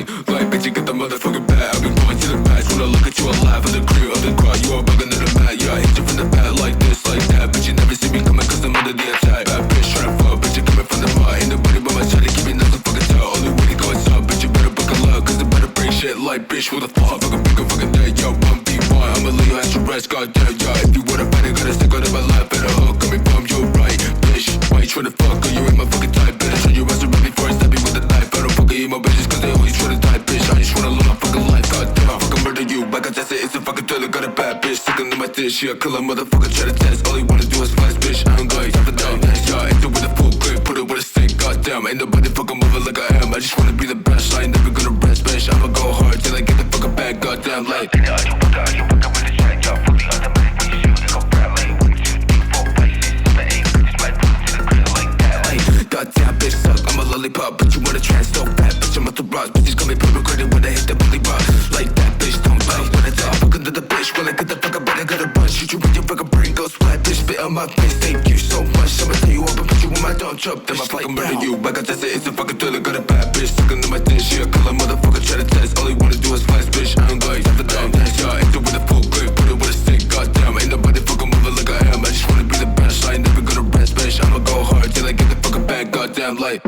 Like, bitch, you get the motherfucking bag. I've been going to the max when I look at you alive. On the crib, on the crowd, you are bugging to the mat. Yeah, I hit you from the back like this, like that. But you never see me coming cause I'm under the attack. Bad bitch, tryna fuck, bitch, you coming from the mud. Ain't nobody but my shot to keep me nothing fucking tell. Only way to go is up, bitch, you better book a luck. Cause I better bring shit like, bitch, who the fuck? Fucking big, fucking dead, yo, 1v1. I'ma leave you at your rest, goddamn, yeah. If you wanna fight it, gotta stick out of my life. Better hook, coming from your right, bitch. Why you tryna fuck, or you ain't my fucking type. Better show your ass around before I stab you with a knife. I don't fucking eat my bitches cause they always tryna die, bitch. I just wanna live my fucking life, goddamn. I fucking murder you, like I just said, it's a fucking thriller. Got a bad bitch, sticking in my dish. Yeah, kill a motherfucker, try to test. All he wanna do is flex, bitch. I don't got time for that. Yeah, enter with a full grip, put it with a stick, goddamn. Ain't nobody fucking moving like I am. I just wanna be the best, I ain't never gonna rest, bitch. I'ma go hard till I get the fucking back, goddamn, like. Goddamn bitch suck, I'm a lollipop, but you wanna try so bad, bitch. I'm out the rocks, bitches got me perma-graded when I hit the bully rock. Like that bitch, don't bite when I talk. Fucking to the bitch, when I get the fuck up, but I gotta run. Shoot you with your fucking brain, go splat, bitch, spit on my face. Thank you so much, I'ma tell you up and put you in my dump truck. Then I fucking murder you, like I just said, it's a fucking thriller. Got a bad bitch, sticking in my dish. Yeah, kill a motherfucker, try to test. All he wanna do is flex, bitch. I don't got time for that. Yeah, enter with a full grip, put it with a stick, goddamn. Ain't nobody fucking moving like I am. I just wanna be the best, I ain't never gonna rest, bitch. I'ma go hard till I get the fucking back, goddamn, like.